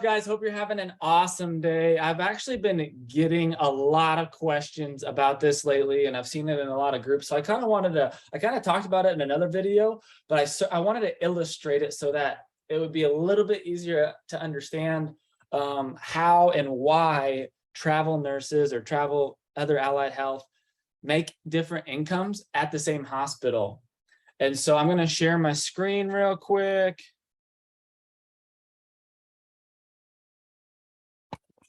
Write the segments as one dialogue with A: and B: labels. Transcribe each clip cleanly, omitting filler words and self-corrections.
A: guys? Hope you're having an awesome day. I've actually been getting a lot of questions about this lately, and I've seen it in a lot of groups. So I kind of talked about it in another video, but I wanted to illustrate it so that it would be a little bit easier to understand how and why travel nurses or other allied health make different incomes at the same hospital. And so I'm going to share my screen real quick.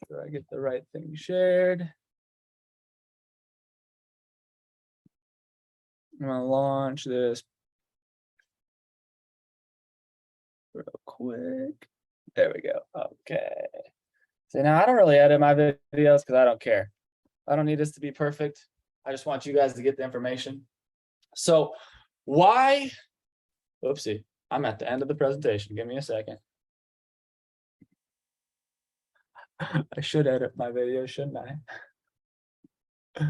A: Sure I get the right thing shared. I'm gonna launch this real quick. There we go. Okay. So now I don't really edit my videos because I don't care. I don't need this to be perfect. I just want you guys to get the information. So why, oopsie, I'm at the end of the presentation. Give me a second. I should edit my video, shouldn't I?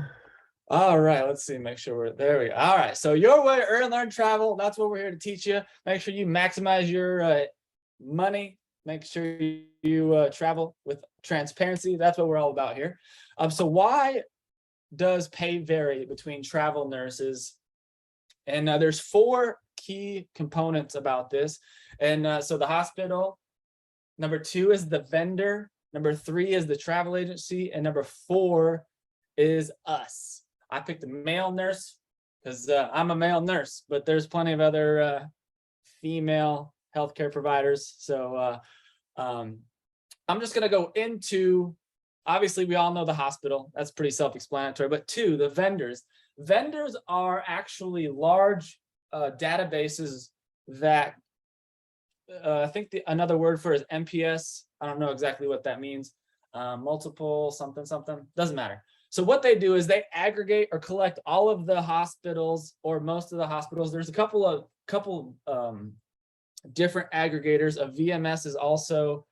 A: All right, let's see, make sure we're there. We go. All right, so your way to earn, learn, travel. That's what we're here to teach you. Make sure you maximize your money. Make sure you travel with transparency. That's what we're all about here. So why does pay vary between travel nurses? And there's 4 key components about this. And so the hospital, number 2 is the vendor, number 3 is the travel agency, and number 4 is us. I picked a male nurse because I'm a male nurse, but there's plenty of other female healthcare providers. So I'm just going to go into, obviously, we all know the hospital. That's pretty self-explanatory. But 2, the vendors. Vendors are actually large databases that I think another word for is MPS. I don't know exactly what that means. Multiple something, doesn't matter. So what they do is they aggregate or collect all of the hospitals or most of the hospitals. There's a couple different aggregators. A VMS is also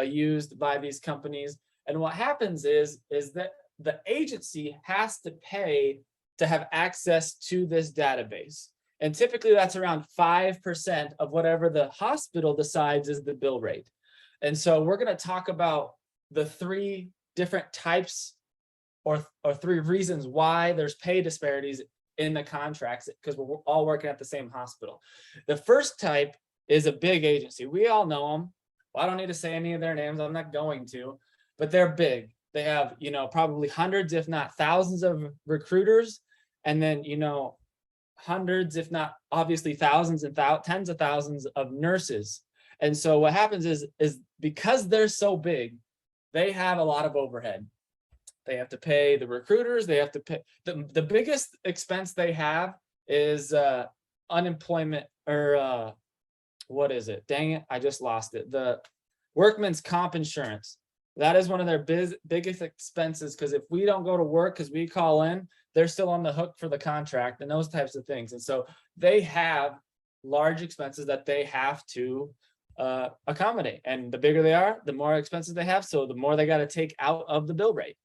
A: used by these companies. And what happens is that the agency has to pay to have access to this database. And typically that's around 5% of whatever the hospital decides is the bill rate. And so we're going to talk about the 3 different types or 3 reasons why there's pay disparities in the contracts, because we're all working at the same hospital. The first type is a big agency. We all know them. Well, I don't need to say any of their names. I'm not going to, but they're big. They have, probably hundreds, if not thousands of recruiters. And then, hundreds, if not obviously thousands and tens of thousands of nurses. And so what happens is because they're so big, they have a lot of overhead. They have to pay the recruiters. They have to pay the biggest expense they have is unemployment or what is it? Dang it, I just lost it. The workman's comp insurance. That is one of their biggest expenses, because if we don't go to work because we call in, they're still on the hook for the contract and those types of things. And so they have large expenses that they have to accommodate. And the bigger they are, the more expenses they have. So the more they got to take out of the bill rate.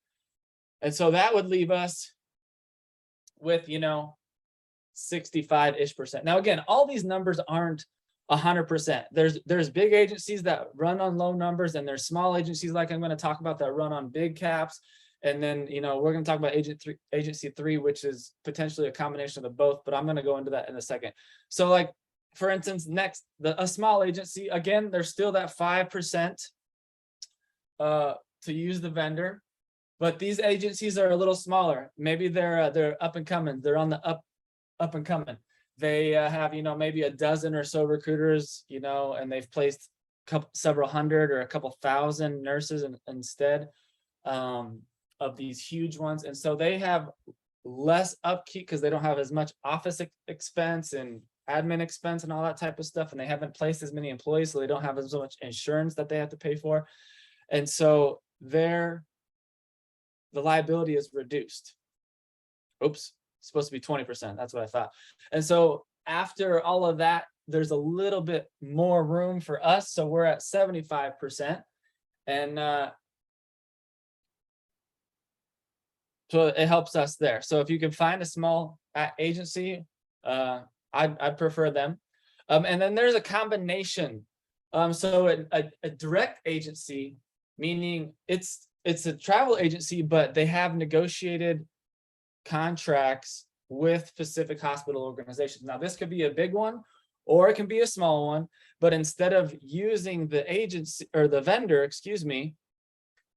A: And so that would leave us with, 65-ish%. Now, again, all these numbers aren't 100%. There's big agencies that run on low numbers, and there's small agencies like I'm going to talk about that run on big caps. And then, we're going to talk about agency 3, which is potentially a combination of the both, but I'm going to go into that in a second. So like, for instance, a small agency, again, there's still that 5% to use the vendor, but these agencies are a little smaller. Maybe they're up and coming. They're on the up and coming. They have, maybe a dozen or so recruiters, and they've placed several hundred or a couple thousand nurses instead of these huge ones. And so they have less upkeep because they don't have as much office expense and admin expense and all that type of stuff. And they haven't placed as many employees, so they don't have as much insurance that they have to pay for. And so the liability is reduced. Oops. Supposed to be 20%. That's what I thought. And so after all of that, there's a little bit more room for us. So we're at 75%. And so it helps us there. So if you can find a small agency, I'd prefer them. And then there's a combination So a direct agency, meaning it's a travel agency, but they have negotiated contracts with specific hospital organizations. Now, this could be a big one or it can be a small one, but instead of using the agency or the vendor, excuse me,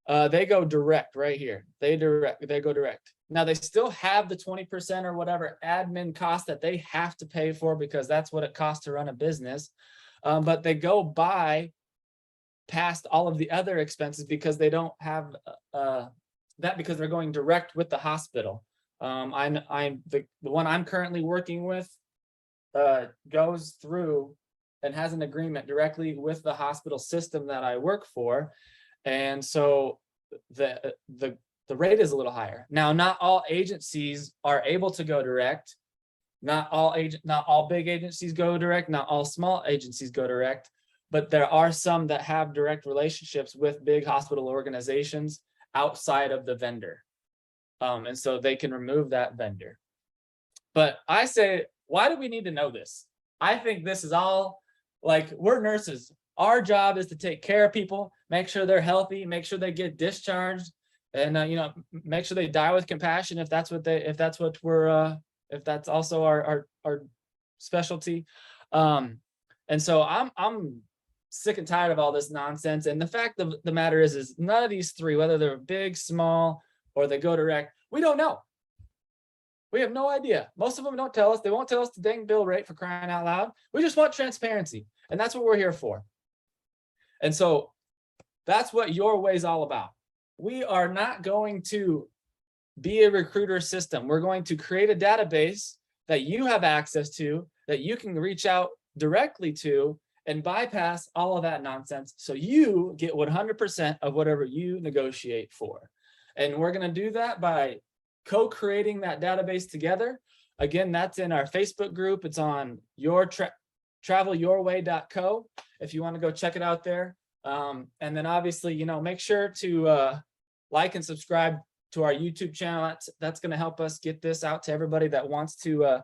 A: they go direct right here. They go direct. Now they still have the 20% or whatever admin cost that they have to pay for because that's what it costs to run a business. But they go by past all of the other expenses because they don't have that because they're going direct with the hospital. I'm the one I'm currently working with goes through and has an agreement directly with the hospital system that I work for. And so the rate is a little higher. Now, not all agencies are able to go direct. Not all big agencies go direct, not all small agencies go direct, but there are some that have direct relationships with big hospital organizations outside of the vendor. And so they can remove that vendor. But I say, why do we need to know this? I think this is all like, we're nurses. Our job is to take care of people, make sure they're healthy, make sure they get discharged, and make sure they die with compassion if that's also our specialty. And so I'm sick and tired of all this nonsense. And the fact of the matter is none of these three, whether they're big, small, or they go direct, we don't know. We have no idea. Most of them don't tell us. They won't tell us the dang bill rate, for crying out loud. We just want transparency. And that's what we're here for. And so that's what Your Way is all about. We are not going to be a recruiter system. We're going to create a database that you have access to, that you can reach out directly to and bypass all of that nonsense. So you get 100% of whatever you negotiate for. And we're going to do that by co-creating that database together. Again, that's in our Facebook group. It's on travelyourway.co if you want to go check it out there. And then obviously, make sure to like and subscribe to our YouTube channel. That's going to help us get this out to everybody that wants to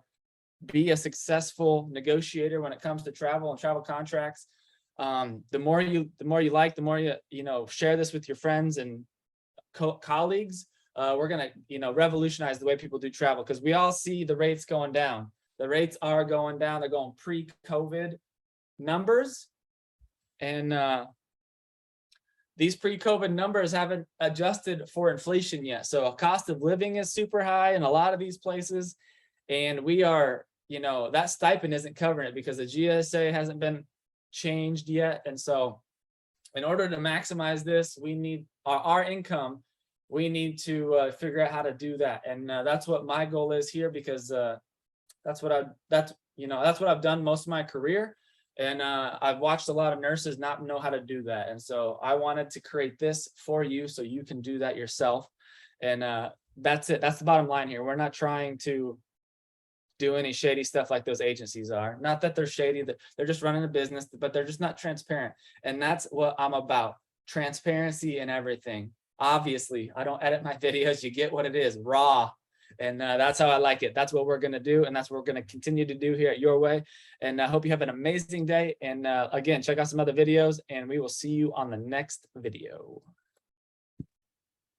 A: be a successful negotiator when it comes to travel and travel contracts. The more you like, the more you share this with your friends and colleagues. We're going to revolutionize the way people do travel, because we all see the rates going down. The rates are going down. They're going pre-COVID numbers, and these pre-COVID numbers haven't adjusted for inflation yet. So cost of living is super high in a lot of these places. And we are, that stipend isn't covering it because the GSA hasn't been changed yet. And so in order to maximize this, we need our income. We need to figure out how to do that. And that's what my goal is here, because that's what I've done most of my career. And I've watched a lot of nurses not know how to do that. And so I wanted to create this for you so you can do that yourself. And that's it. That's the bottom line here. We're not trying to do any shady stuff like those agencies are. Not that they're shady, that they're just running a business, but they're just not transparent. And that's what I'm about. Transparency in everything. Obviously, I don't edit my videos. You get what it is, raw. And that's how I like it. That's what we're going to do. And that's what we're going to continue to do here at Your Way. And I hope you have an amazing day. And again, check out some other videos, and we will see you on the next video.